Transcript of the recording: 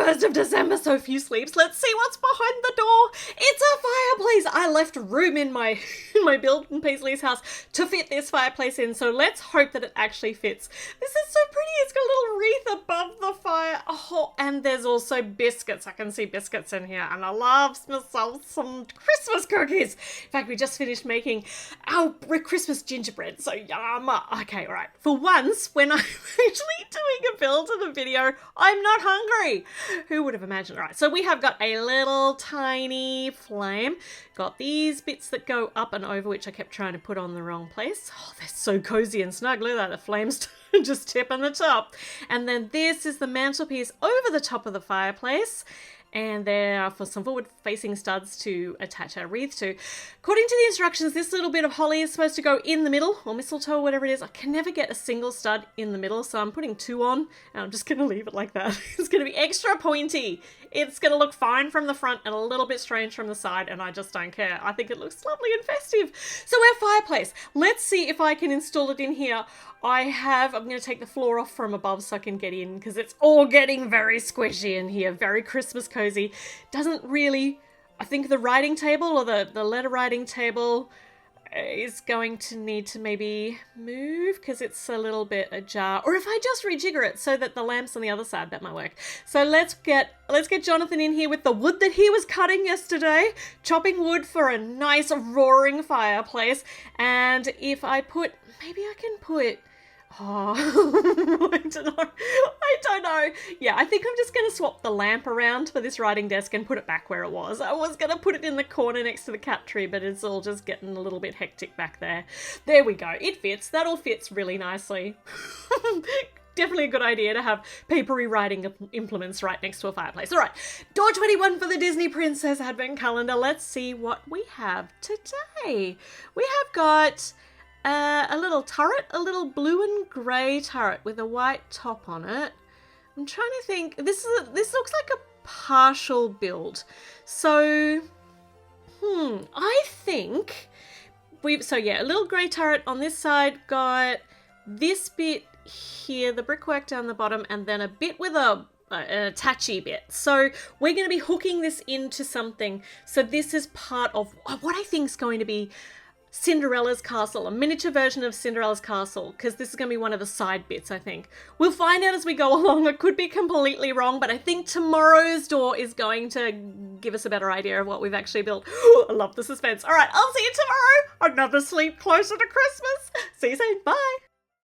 31st of December, so few sleeps. Let's see what's behind the door. It's a fireplace. I left room in my build in Paisley's house to fit this fireplace in, so let's hope that it actually fits. This is so pretty. It's got a little wreath above the fire. Oh, and there's also biscuits. I can see biscuits in here, and I love myself some Christmas cookies. In fact, we just finished making our Christmas gingerbread, so yum. Okay, all right. For once, when I'm actually doing a build in a video, I'm not hungry. Who would have imagined? All right, so we have got a little tiny flame. Got these bits that go up and over, which I kept trying to put on the wrong place. Oh, they're so cozy and snug. Look at that, the flames just tip on the top. And then this is the mantelpiece over the top of the fireplace. And there are for some forward-facing studs to attach our wreath to. According to the instructions, this little bit of holly is supposed to go in the middle, or mistletoe, whatever it is. I can never get a single stud in the middle, so I'm putting 2 on, and I'm just going to leave it like that. It's going to be extra pointy. It's going to look fine from the front and a little bit strange from the side, and I just don't care. I think it looks lovely and festive. So our fireplace, let's see if I can install it in here. I'm going to take the floor off from above so I can get in, because it's all getting very squishy in here, very Christmas cozy. Doesn't really, I think the writing table or the letter writing table is going to need to maybe move because it's a little bit ajar. Or if I just rejigger it so that the lamp's on the other side, that might work. So let's get Jonathan in here with the wood that he was cutting yesterday, chopping wood for a nice roaring fireplace. And if I put, maybe I can put, oh, I don't know. Yeah, I think I'm just going to swap the lamp around for this writing desk and put it back where it was. I was going to put it in the corner next to the cat tree, but it's all just getting a little bit hectic back there. There we go. It fits. That all fits really nicely. Definitely a good idea to have papery writing implements right next to a fireplace. All right, door 21 for the Disney Princess Advent Calendar. Let's see what we have today. We have got a little turret, a little blue and grey turret with a white top on it. I'm trying to think. This looks like a partial build. So, I think so yeah, a little grey turret on this side, got this bit here, the brickwork down the bottom, and then a bit with an attachy bit. So we're going to be hooking this into something. So this is part of what I think is going to be Cinderella's castle, a miniature version of Cinderella's castle, because this is going to be one of the side bits, I think. We'll find out as we go along. I could be completely wrong, but I think tomorrow's door is going to give us a better idea of what we've actually built. I love the suspense. All right, I'll see you tomorrow. Another sleep closer to Christmas. See you soon. Bye.